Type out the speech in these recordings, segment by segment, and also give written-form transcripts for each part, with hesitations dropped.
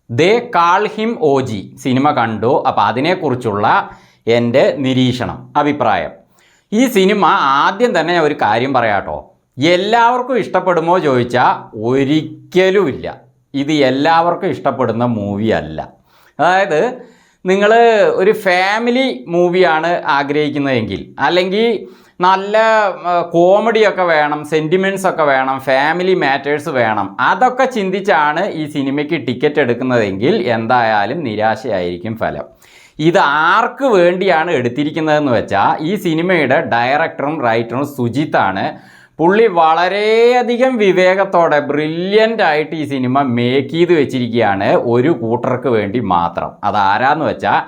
ദേ call him OG cinema കണ്ടു. അപ്പോൾ അതിനെക്കുറിച്ചുള്ള എൻ്റെ നിരീക്ഷണം, അഭിപ്രായം. ഈ സിനിമ ആദ്യം തന്നെ ഞാൻ ഒരു കാര്യം പറയാട്ടോ, എല്ലാവർക്കും ഇഷ്ടപ്പെടുമോ ചോദിച്ചാൽ ഒരിക്കലുമില്ല. ഇത് എല്ലാവർക്കും ഇഷ്ടപ്പെടുന്ന മൂവി അല്ല. അതായത് നിങ്ങൾ ഒരു ഫാമിലി മൂവിയാണ് ആഗ്രഹിക്കുന്നതെങ്കിൽ, അല്ലെങ്കിൽ നല്ല കോമഡിയൊക്കെ വേണം, സെൻറ്റിമെൻറ്റ്സ് ഒക്കെ വേണം, ഫാമിലി മാറ്റേഴ്സ് വേണം, അതൊക്കെ ചിന്തിച്ചാണ് ഈ സിനിമയ്ക്ക് ടിക്കറ്റ് എടുക്കുന്നതെങ്കിൽ എന്തായാലും നിരാശയായിരിക്കും ഫലം. ഇത് ആർക്ക് വേണ്ടിയാണ് എടുത്തിരിക്കുന്നതെന്ന് വെച്ചാൽ ഈ സിനിമയുടെ ഡയറക്ടറും റൈറ്ററും സുജിത്താണ്. പുള്ളി വളരെയധികം വിവേകത്തോടെ ബ്രില്യൻ്റ് ആയിട്ട് ഈ സിനിമ മേക്ക് ചെയ്ത് വെച്ചിരിക്കുകയാണ് ഒരു കൂട്ടർക്ക് വേണ്ടി മാത്രം. അതാരാന്ന് വെച്ചാൽ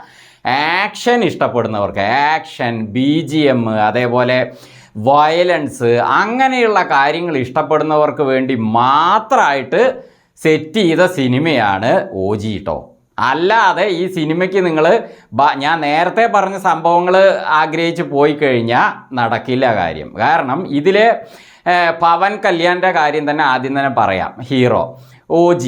ആക്ഷൻ ഇഷ്ടപ്പെടുന്നവർക്ക്, ആക്ഷൻ, BGM, അതേപോലെ വയലൻസ്, അങ്ങനെയുള്ള കാര്യങ്ങൾ ഇഷ്ടപ്പെടുന്നവർക്ക് വേണ്ടി മാത്രമായിട്ട് സെറ്റ് ചെയ്ത സിനിമയാണ് OG കേട്ടോ. അല്ലാതെ ഈ സിനിമയ്ക്ക് നിങ്ങൾ ഞാൻ നേരത്തെ പറഞ്ഞ സംഭവങ്ങൾ ആഗ്രഹിച്ച് പോയി കഴിഞ്ഞാൽ നടക്കില്ല കാര്യം. കാരണം ഇതിലെ പവൻ കല്യാണിൻ്റെ കാര്യം തന്നെ ആദ്യം തന്നെ പറയാം. ഹീറോ OG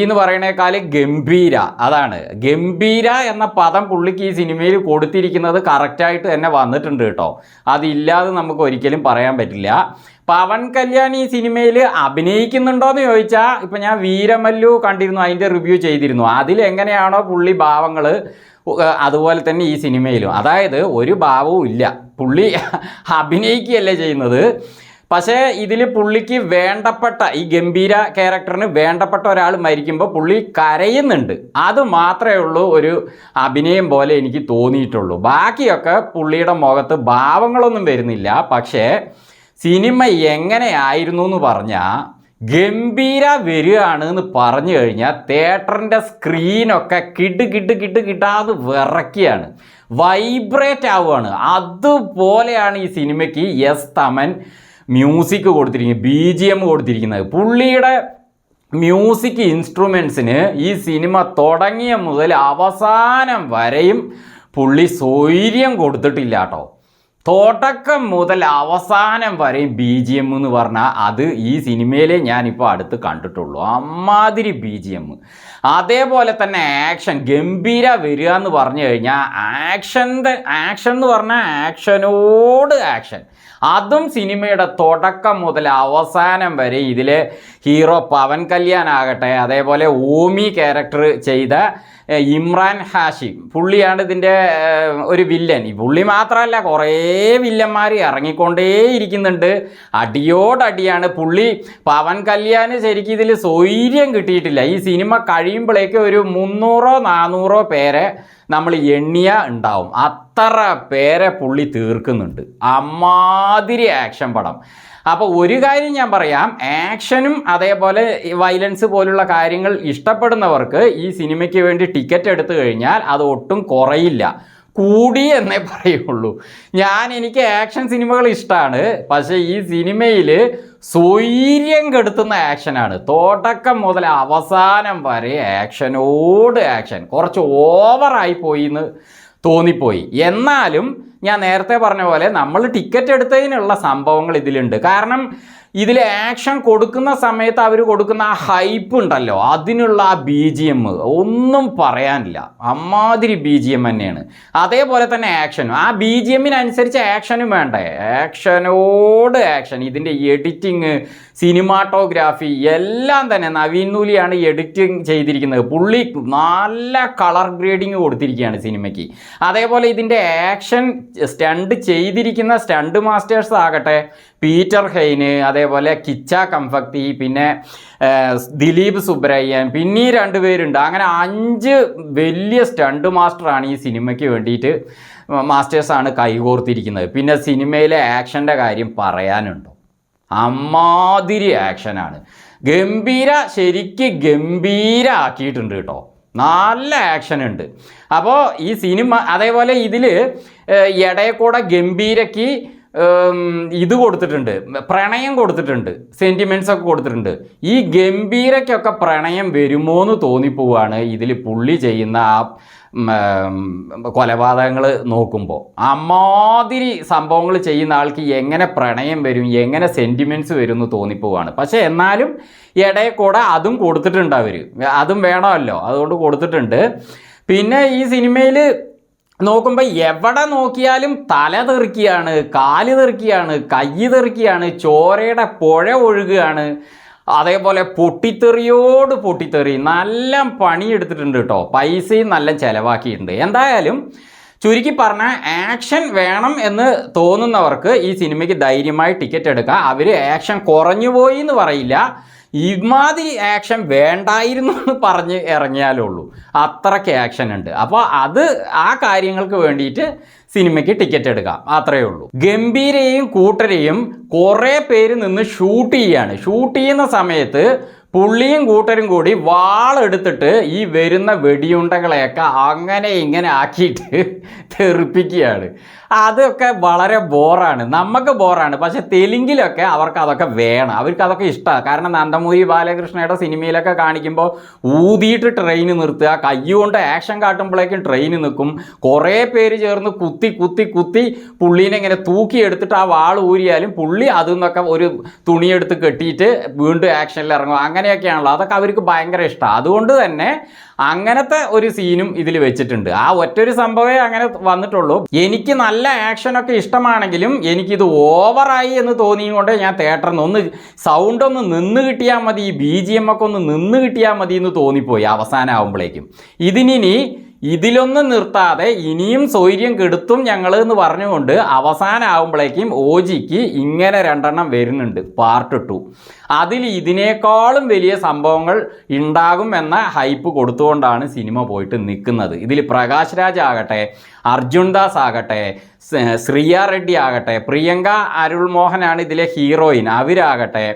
എന്ന് പറയുന്നേക്കാൾ ഗംഭീര, അതാണ് ഗംഭീര എന്ന പദം പുള്ളിക്ക് ഈ സിനിമയിൽ കൊടുത്തിരിക്കുന്നത് കറക്റ്റായിട്ട് തന്നെ വന്നിട്ടുണ്ട് കേട്ടോ. അതില്ലാതെ നമുക്ക് ഒരിക്കലും പറയാൻ പറ്റില്ല. പവൻ കല്യാൺ ഈ സിനിമയിൽ അഭിനയിക്കുന്നുണ്ടോയെന്ന് ചോദിച്ചാൽ, ഇപ്പം ഞാൻ വീരമല്ലു കണ്ടിരുന്നു, അതിൻ്റെ റിവ്യൂ ചെയ്തിരുന്നു. അതിലെങ്ങനെയാണോ പുള്ളി ഭാവങ്ങൾ അതുപോലെ തന്നെ ഈ സിനിമയിലും, അതായത് ഒരു ഭാവവും ഇല്ല, പുള്ളി അഭിനയിക്കുകയല്ലേ ചെയ്യുന്നത്. പക്ഷേ ഇതിൽ പുള്ളിക്ക് വേണ്ടപ്പെട്ട, ഈ ഗംഭീര ക്യാരക്ടറിന് വേണ്ടപ്പെട്ട ഒരാൾ മരിക്കുമ്പോൾ പുള്ളി കരയുന്നുണ്ട്. അത് മാത്രമേ ഉള്ളൂ ഒരു അഭിനയം പോലെ എനിക്ക് തോന്നിയിട്ടുള്ളൂ. ബാക്കിയൊക്കെ പുള്ളിയുടെ മുഖത്ത് ഭാവങ്ങളൊന്നും വരുന്നില്ല. പക്ഷേ സിനിമ എങ്ങനെയായിരുന്നു എന്ന് പറഞ്ഞാൽ, ഗംഭീര വരികയാണ് എന്ന് പറഞ്ഞു കഴിഞ്ഞാൽ തിയേറ്ററിൻ്റെ സ്ക്രീനൊക്കെ കിട്ടാതെ വിറയ്ക്കുകയാണ്, വൈബ്രേറ്റ് ആവുകയാണ്. അതുപോലെയാണ് ഈ സിനിമയ്ക്ക് തമൻ മ്യൂസിക് കൊടുത്തിരിക്കുന്നത്, BGM കൊടുത്തിരിക്കുന്നത്. പുള്ളിയുടെ മ്യൂസിക് ഇൻസ്ട്രുമെൻസിന് ഈ സിനിമ തുടങ്ങിയ മുതൽ അവസാനം വരെയും പുള്ളി സ്വൈര്യം കൊടുത്തിട്ടില്ല കേട്ടോ. തുടക്കം മുതൽ അവസാനം വരെയും BGM എന്ന് പറഞ്ഞാൽ അത് ഈ സിനിമയിലെ ഞാനിപ്പോൾ അടുത്ത് കണ്ടിട്ടുള്ളൂ. അമ്മാതിരി BGM. അതേപോലെ തന്നെ ആക്ഷൻ, ഗംഭീര വരിക എന്ന് പറഞ്ഞു കഴിഞ്ഞാൽ ആക്ഷൻ എന്ന് പറഞ്ഞാൽ ആക്ഷനോട് ആക്ഷൻ. അതും സിനിമയുടെ തുടക്കം മുതൽ അവസാനം വരെ ഇതിലെ ഹീറോ പവൻ കല്യാൺ ആകട്ടെ, അതേപോലെ ഓമി ക്യാരക്ടർ ചെയ്ത ഇമ്രാൻ ഹാഷിം, പുള്ളിയാണ് ഇതിൻ്റെ ഒരു വില്ലൻ. ഈ പുള്ളി മാത്രമല്ല, കുറേ വില്ലന്മാർ ഇറങ്ങിക്കൊണ്ടേയിരിക്കുന്നുണ്ട്. അടിയോടടിയാണ്. പുള്ളി പവൻ കല്യാൺ ശരിക്കും ഇതിൽ സ്വൈര്യം കിട്ടിയിട്ടില്ല. ഈ സിനിമ കഴിയുമ്പോഴേക്ക് ഒരു 300-400 പേരെ നമ്മൾ എണ്ണിയ ഉണ്ടാവും. അത്ര പേരെ പുള്ളി തീർക്കുന്നുണ്ട്. അമ്മാതിരി ആക്ഷൻ പടം. അപ്പോൾ ഒരു കാര്യം ഞാൻ പറയാം, ആക്ഷനും അതേപോലെ വയലൻസ് പോലുള്ള കാര്യങ്ങൾ ഇഷ്ടപ്പെടുന്നവർക്ക് ഈ സിനിമയ്ക്ക് വേണ്ടി ടിക്കറ്റ് എടുത്തു കഴിഞ്ഞാൽ അത് ഒട്ടും കുറയില്ല, കൂടി എന്നേ പറയുള്ളൂ. എനിക്ക് ആക്ഷൻ സിനിമകൾ ഇഷ്ടമാണ്. പക്ഷേ ഈ സിനിമയിൽ സ്വൈര്യം കെടുത്തുന്ന ആക്ഷനാണ്. തുടക്കം മുതൽ അവസാനം വരെ ആക്ഷനോട് ആക്ഷൻ. കുറച്ച് ഓവറായി പോയി എന്ന് തോന്നിപ്പോയി. എന്നാലും ഞാൻ നേരത്തെ പറഞ്ഞ പോലെ നമ്മൾ ടിക്കറ്റ് എടുത്തതിനുള്ള സംഭവങ്ങൾ ഇതിലുണ്ട്. കാരണം ഇതിൽ ആക്ഷൻ കൊടുക്കുന്ന സമയത്ത് അവർ കൊടുക്കുന്ന ആ ഹൈപ്പ് ഉണ്ടല്ലോ, അതിനുള്ള ആ BGM ഒന്നും പറയാനില്ല. അമ്മാതിരി BGM തന്നെയാണ്. അതേപോലെ തന്നെ ആക്ഷനും, ആ BGMനനുസരിച്ച് ആക്ഷനും വേണ്ടേ, ആക്ഷനോട് ആക്ഷൻ. ഇതിൻ്റെ എഡിറ്റിങ്, സിനിമാറ്റോഗ്രാഫി എല്ലാം തന്നെ നവീൻ നൂലിയാണ് എഡിറ്റിംഗ് ചെയ്തിരിക്കുന്നത്. പുള്ളി നല്ല കളർ ഗ്രേഡിങ് കൊടുത്തിരിക്കുകയാണ് സിനിമയ്ക്ക്. അതേപോലെ ഇതിൻ്റെ ആക്ഷൻ സ്റ്റണ്ട് ചെയ്തിരിക്കുന്ന സ്റ്റണ്ട് മാസ്റ്റേഴ്സ് ആകട്ടെ, പീറ്റർ ഹെയ്ന്, അതേപോലെ കിച്ച കംഫക്തി, പിന്നെ ദിലീപ് സുബ്രയ്യൻ, പിന്നെ 2 പേരുണ്ട്. അങ്ങനെ 5 വലിയ സ്റ്റണ്ട് മാസ്റ്ററാണ് ഈ സിനിമയ്ക്ക് വേണ്ടിയിട്ട് മാസ്റ്റേഴ്സാണ് കൈകോർത്തിരിക്കുന്നത്. പിന്നെ സിനിമയിലെ ആക്ഷൻ്റെ കാര്യം പറയാനുണ്ടോ, അമ്മാതിരി ആക്ഷനാണ്. ഗംഭീര ശരിക്ക് ഗംഭീര ആക്കിയിട്ടുണ്ട് കേട്ടോ. നല്ല ആക്ഷൻ ഉണ്ട്. അപ്പോൾ ഈ സിനിമ അതേപോലെ ഇതിൽ ഇടയക്കൂടെ ഗംഭീരയ്ക്ക് ഇത് കൊടുത്തിട്ടുണ്ട്, പ്രണയം കൊടുത്തിട്ടുണ്ട്, സെൻറ്റിമെൻറ്റ്സ് ഒക്കെ കൊടുത്തിട്ടുണ്ട്. ഈ ഗംഭീരയ്ക്കൊക്കെ പ്രണയം വരുമോ എന്ന് തോന്നിപ്പോവാണ് ഇതിൽ പുള്ളി ചെയ്യുന്ന ആ കൊലപാതകങ്ങൾ നോക്കുമ്പോൾ. അമ്മാതിരി സംഭവങ്ങൾ ചെയ്യുന്ന ആൾക്ക് എങ്ങനെ പ്രണയം വരും, എങ്ങനെ സെൻറ്റിമെൻറ്റ്സ് വരും എന്ന് തോന്നിപ്പോവാണ്. പക്ഷേ എന്നാലും ഇടയിൽ കൂടെ അതും കൊടുത്തിട്ടുണ്ട് അവർ, അതും വേണമല്ലോ, അതുകൊണ്ട് കൊടുത്തിട്ടുണ്ട്. പിന്നെ ഈ സിനിമയിൽ നോക്കുമ്പോൾ എവിടെ നോക്കിയാലും തല തെറിക്കുകയാണ്, കാല് തെറിക്കുകയാണ്, കൈ തെറിക്കുകയാണ്, ചോരയുടെ പുഴ ഒഴുകുകയാണ്. അതേപോലെ പൊട്ടിത്തെറിയോട് പൊട്ടിത്തെറി, നല്ല പണിയെടുത്തിട്ടുണ്ട് കേട്ടോ, പൈസയും നല്ല ചിലവാക്കിയിട്ടുണ്ട്. എന്തായാലും ചുരുക്കി പറഞ്ഞാൽ ആക്ഷൻ വേണം എന്ന് തോന്നുന്നവർക്ക് ഈ സിനിമയ്ക്ക് ധൈര്യമായി ടിക്കറ്റ് എടുക്കാം. അവർ ആക്ഷൻ കുറഞ്ഞു പോയി എന്ന് പറയില്ല, ഇമാതിരി ആക്ഷൻ വേണ്ടായിരുന്നു എന്ന് പറഞ്ഞ് ഇറങ്ങിയാലേ ഉള്ളൂ, അത്രയ്ക്ക് ആക്ഷൻ ഉണ്ട്. അപ്പോൾ ആ കാര്യങ്ങൾക്ക് വേണ്ടിയിട്ട് സിനിമയ്ക്ക് ടിക്കറ്റ് എടുക്കാം, അത്രയേ ഉള്ളൂ. ഗംഭീരയും കൂട്ടരെയും കുറേ പേര് നിന്ന് ഷൂട്ട് ചെയ്യുന്ന സമയത്ത് പുള്ളിയും കൂട്ടരും കൂടി വാളെടുത്തിട്ട് ഈ വരുന്ന വെടിയുണ്ടകളെയൊക്കെ അങ്ങനെ ഇങ്ങനെ ആക്കിയിട്ട് തെറിപ്പിക്കുകയാണ്. അതൊക്കെ വളരെ ബോറാണ്, നമുക്ക് ബോറാണ്. പക്ഷെ തെലുങ്കിലൊക്കെ അവർക്ക് അതൊക്കെ വേണം, അവർക്ക് അതൊക്കെ ഇഷ്ടമാണ്. കാരണം നന്ദമൂരി ബാലകൃഷ്ണയുടെ സിനിമയിലൊക്കെ കാണിക്കുമ്പോൾ ഊതിയിട്ട് ട്രെയിൻ നിർത്തുക, കയ്യുകൊണ്ട് ആക്ഷൻ കാട്ടുമ്പോഴേക്കും ട്രെയിൻ നിൽക്കും, കുറേ പേര് ചേർന്ന് കുത്തി കുത്തി കുത്തി പുള്ളീനെ ഇങ്ങനെ തൂക്കിയെടുത്തിട്ട് ആ വാൾ ഊരിയാലും പുള്ളി അതിൽ നിന്നൊക്കെ ഒരു തുണിയെടുത്ത് കെട്ടിയിട്ട് വീണ്ടും ആക്ഷനിൽ ഇറങ്ങും. അങ്ങനെയൊക്കെയാണല്ലോ, അതൊക്കെ അവർക്ക് ഭയങ്കര ഇഷ്ടമാണ്. അതുകൊണ്ട് തന്നെ അങ്ങനത്തെ ഒരു സീനും ഇതിൽ വെച്ചിട്ടുണ്ട്. ആ ഒറ്റൊരു സംഭവമേ അങ്ങനെ വന്നിട്ടുള്ളൂ. എനിക്ക് നല്ല ആക്ഷനൊക്കെ ഇഷ്ടമാണെങ്കിലും എനിക്കിത് ഓവറായി എന്ന് തോന്നിയുകൊണ്ട് ഞാൻ തിയേറ്ററിൽ നിന്ന് സൗണ്ട് ഒന്ന് നിന്ന് കിട്ടിയാൽ മതി, ഈ BGM ഒക്കെ ഒന്ന് നിന്ന് കിട്ടിയാൽ മതി എന്ന് തോന്നിപ്പോയി അവസാനം ആകുമ്പോഴേക്കും. ഇതിലൊന്നും നിർത്താതെ ഇനിയും സ്വൈര്യം കെടുത്തും ഞങ്ങൾ എന്ന് പറഞ്ഞുകൊണ്ട് അവസാനം ആകുമ്പോഴേക്കും OGക്ക് ഇങ്ങനെ 2 എണ്ണം വരുന്നുണ്ട്, പാർട്ട് 2. അതിൽ ഇതിനേക്കാളും വലിയ സംഭവങ്ങൾ ഉണ്ടാകും എന്ന ഹൈപ്പ് കൊടുത്തുകൊണ്ടാണ് സിനിമ പോയിട്ട് നിൽക്കുന്നത്. ഇതിൽ പ്രകാശ് രാജ് ആകട്ടെ, അർജുൻ ദാസ് ആകട്ടെ, ശ്രിയ റെഡ്ഡി ആകട്ടെ, പ്രിയങ്ക അരുൾമോഹനാണ് ഇതിലെ ഹീറോയിൻ, അവരാകട്ടെ,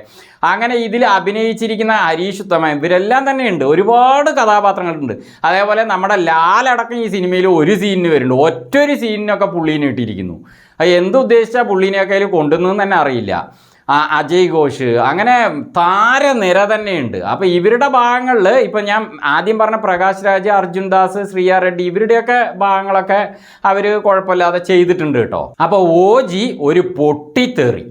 അങ്ങനെ ഇതിൽ അഭിനയിച്ചിരിക്കുന്ന ഹരീഷ് ഉത്തമൻ, ഇവരെല്ലാം തന്നെ ഉണ്ട്, ഒരുപാട് കഥാപാത്രങ്ങളുണ്ട്. അതേപോലെ നമ്മുടെ ലാലടക്കം ഈ സിനിമയിൽ ഒരു സീനിന് വരുന്നുണ്ട്, ഒറ്റൊരു സീനിനൊക്കെ പുള്ളീനെ ഇട്ടിരിക്കുന്നു. എന്തുദ്ദേശിച്ചാൽ പുള്ളീനെയൊക്കെ അതിൽ കൊണ്ടുവന്നതെന്ന് തന്നെ അറിയില്ല. അജയ് ഘോഷ്, അങ്ങനെ താരനിര തന്നെയുണ്ട്. അപ്പോൾ ഇവരുടെ ഭാഗങ്ങളിൽ ഇപ്പം ഞാൻ ആദ്യം പറഞ്ഞ പ്രകാശ് രാജ്, അർജുൻ ദാസ്, ശ്രിയ റെഡ്ഡി, ഇവരുടെയൊക്കെ ഭാഗങ്ങളൊക്കെ അവർ കുഴപ്പമില്ലാതെ ചെയ്തിട്ടുണ്ട് കേട്ടോ. അപ്പോൾ OG ഒരു പൊട്ടിത്തെറി